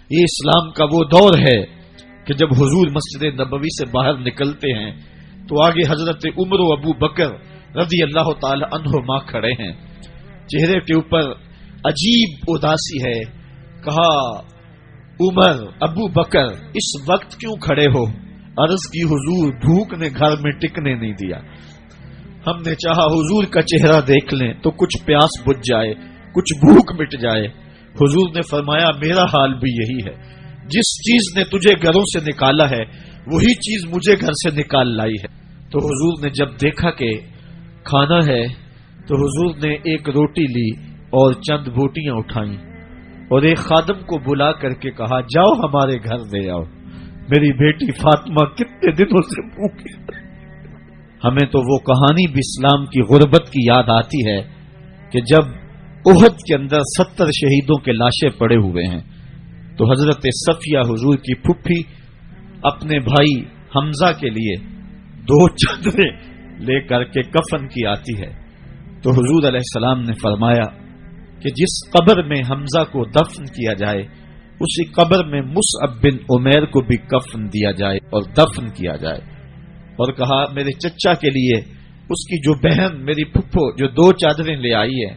یہ اسلام کا وہ دور ہے کہ جب حضور مسجد نبوی سے باہر نکلتے ہیں تو آگے حضرت عمر و ابو بکر رضی اللہ تعالی عنہما کھڑے ہیں. چہرے کے اوپر عجیب اداسی ہے. کہا عمر ابو بکر اس وقت کیوں کھڑے ہو؟ عرض کی حضور بھوک نے گھر میں ٹکنے نہیں دیا. ہم نے چاہا حضور کا چہرہ دیکھ لیں تو کچھ پیاس بجھ جائے، کچھ بھوک مٹ جائے. حضور نے فرمایا میرا حال بھی یہی ہے. جس چیز نے تجھے گھروں سے نکالا ہے وہی چیز مجھے گھر سے نکال لائی ہے. تو حضور نے جب دیکھا کہ کھانا ہے تو حضور نے ایک روٹی لی اور چند بوٹیاں اٹھائیں اور ایک خادم کو بلا کر کے کہا جاؤ ہمارے گھر دے آؤ، میری بیٹی فاطمہ کتنے دنوں سے بھوکی. ہمیں تو وہ کہانی بھی اسلام کی غربت کی یاد آتی ہے کہ جب احد کے اندر 70 شہیدوں کے لاشیں پڑے ہوئے ہیں تو حضرت صفیہ حضور کی پھپھی اپنے بھائی حمزہ کے لیے 2 چادریں لے کر کے کفن کی آتی ہے. تو حضور علیہ السلام نے فرمایا کہ جس قبر میں حمزہ کو دفن کیا جائے اسی قبر میں مصعب بن عمیر کو بھی کفن دیا جائے اور دفن کیا جائے. اور کہا میرے چچا کے لیے اس کی جو بہن میری پھپھو جو 2 چادریں لے آئی ہے،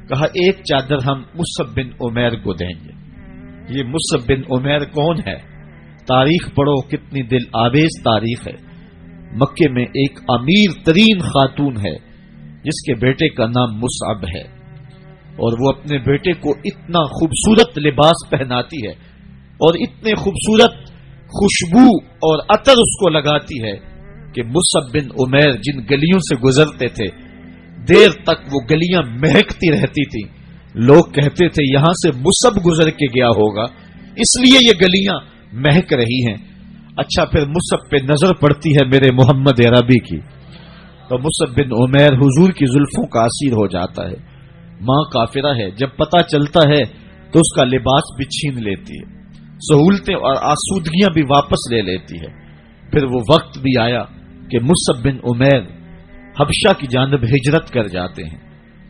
کہا ایک چادر ہم مصعب بن عمیر کو دیں گے. یہ مصعب بن عمیر کون ہے؟ تاریخ پڑھو، کتنی دل آویز تاریخ ہے. مکے میں ایک امیر ترین خاتون ہے جس کے بیٹے کا نام مصعب ہے، اور وہ اپنے بیٹے کو اتنا خوبصورت لباس پہناتی ہے اور اتنے خوبصورت خوشبو اور عطر اس کو لگاتی ہے کہ مصعب بن عمیر جن گلیوں سے گزرتے تھے دیر تک وہ گلیاں مہکتی رہتی تھی. لوگ کہتے تھے یہاں سے مصعب گزر کے گیا ہوگا اس لیے یہ گلیاں مہک رہی ہیں. اچھا پھر مصعب پہ نظر پڑتی ہے میرے محمد عربی کی تو مصعب بن عمیر حضور کی زلفوں کا اسیر ہو جاتا ہے. ماں کافرہ ہے، جب پتہ چلتا ہے تو اس کا لباس بھی چھین لیتی ہے، سہولتیں اور آسودگیاں بھی واپس لے لیتی ہے. پھر وہ وقت بھی آیا کہ مصعب بن عمیر حبشہ کی جانب ہجرت کر جاتے ہیں.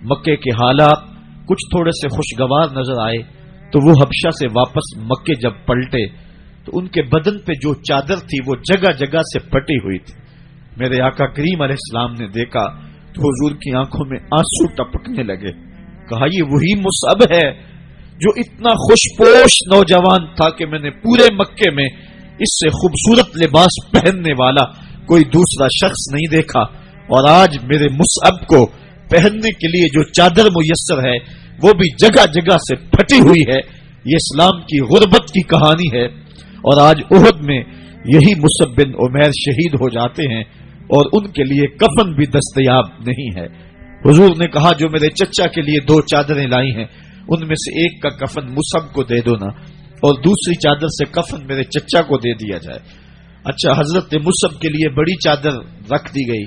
مکے کے حالات کچھ تھوڑے سے خوشگوار نظر آئے تو وہ حبشہ سے واپس مکے جب پلٹے تو ان کے بدن پہ جو چادر تھی وہ جگہ جگہ سے پھٹی ہوئی تھی. میرے آقا کریم علیہ السلام نے دیکھا تو حضور کی آنکھوں میں آنسو ٹپکنے لگے. کہا یہ وہی مصعب ہے جو اتنا خوش پوش نوجوان تھا کہ میں نے پورے مکے میں اس سے خوبصورت لباس پہننے والا کوئی دوسرا شخص نہیں دیکھا، اور آج میرے مصعب کو پہننے کے لیے جو چادر میسر ہے وہ بھی جگہ جگہ سے پھٹی ہوئی ہے. یہ اسلام کی غربت کی کہانی ہے. اور آج احد میں یہی مصعب بن عمیر شہید ہو جاتے ہیں اور ان کے لیے کفن بھی دستیاب نہیں ہے. حضور نے کہا جو میرے چچا کے لیے 2 چادریں لائی ہیں ان میں سے ایک کا کفن مصعب کو دے دو نا، اور دوسری چادر سے کفن میرے چچا کو دے دیا جائے. اچھا حضرت مصعب کے لیے بڑی چادر رکھ دی گئی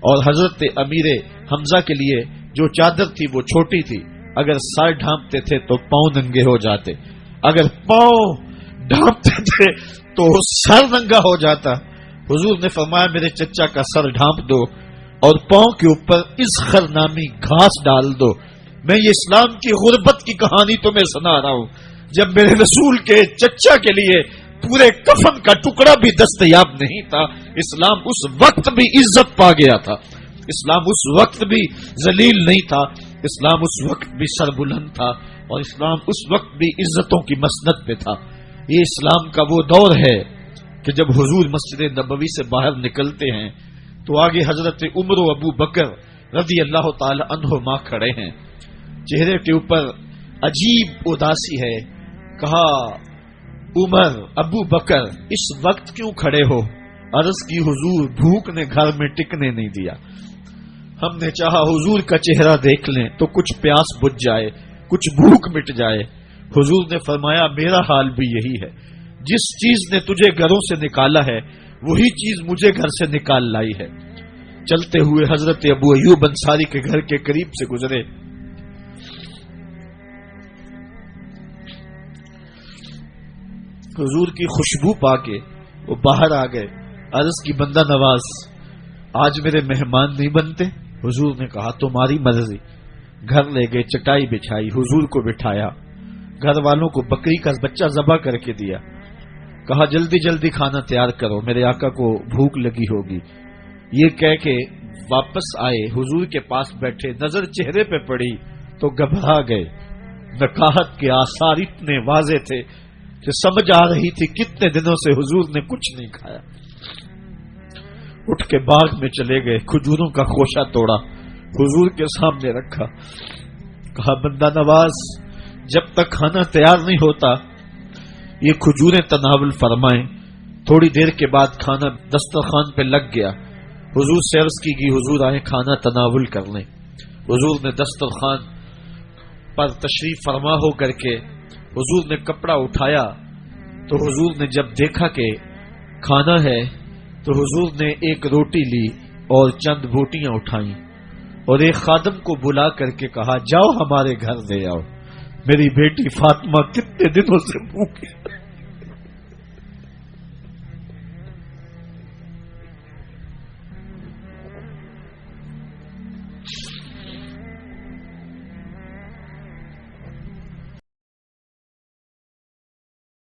اور حضرت امیر حمزہ کے لیے جو چادر تھی وہ چھوٹی تھی. اگر سر ڈھانپتے تھے تو پاؤں ننگے ہو جاتے، اگر پاؤں ڈھانپتے تھے تو سر ننگا ہو جاتا. حضور نے فرمایا میرے چچا کا سر ڈھانپ دو اور پاؤں کے اوپر اسخر نامی گھاس ڈال دو. میں یہ اسلام کی غربت کی کہانی تمہیں سنا رہا ہوں. جب میرے رسول کے چچا کے لیے پورے کفن کا ٹکڑا بھی دستیاب نہیں تھا، اسلام اس وقت بھی عزت پا گیا تھا. اسلام اس وقت بھی ذلیل نہیں تھا، اسلام اس وقت بھی سربلند تھا، اور اسلام اس وقت بھی عزتوں کی مسند پہ تھا. یہ اسلام کا وہ دور ہے کہ جب حضور مسجد نبوی سے باہر نکلتے ہیں تو آگے حضرت عمر و ابو بکر رضی اللہ تعالی عنہما کھڑے ہیں. چہرے کے اوپر عجیب اداسی ہے. کہا عمر ابو بکر اس وقت کیوں کھڑے ہو؟ عرض کی حضور بھوک نے گھر میں ٹکنے نہیں دیا. ہم نے چاہا حضور کا چہرہ دیکھ لیں تو کچھ پیاس بجھ جائے، کچھ بھوک مٹ جائے. حضور نے فرمایا میرا حال بھی یہی ہے. جس چیز نے تجھے گھروں سے نکالا ہے وہی چیز مجھے گھر سے نکال لائی ہے. چلتے ہوئے حضرت ابو ایوب انصاری کے گھر کے قریب سے گزرے. حضور کی خوشبو پا کے وہ باہر آ گئے. عرض کی بندہ نواز آج میرے مہمان نہیں بنتے؟ حضور نے کہا تمہاری مرضی. گھر لے گئے، چٹائی بچھائی، حضور کو بٹھایا، گھر والوں کو بکری کا بچہ ذبح کر کے دیا. کہا جلدی جلدی کھانا تیار کرو، میرے آقا کو بھوک لگی ہوگی. یہ کہہ کے واپس آئے، حضور کے پاس بیٹھے، نظر چہرے پہ پڑی تو گھبرا گئے. نکاحت کے آثار اتنے واضح تھے کہ سمجھ آ رہی تھی کتنے دنوں سے حضور نے کچھ نہیں کھایا. اٹھ کے باغ میں چلے گئے، کھجوروں کا خوشہ توڑا، حضور کے سامنے رکھا. کہا بندہ نواز، جب تک کھانا تیار نہیں ہوتا یہ کھجوریں تناول فرمائیں. تھوڑی دیر کے بعد کھانا دسترخوان پہ لگ گیا. حضور سے عرض کی گئی حضور آئے کھانا تناول کر لیں. حضور نے دسترخوان پر تشریف فرما ہو کر کے حضور نے کپڑا اٹھایا تو حضور نے جب دیکھا کہ کھانا ہے تو حضور نے ایک روٹی لی اور چند بوٹیاں اٹھائیں اور ایک خادم کو بلا کر کے کہا جاؤ ہمارے گھر دے آؤ، میری بیٹی فاطمہ کتنے دنوں سے بھوکی.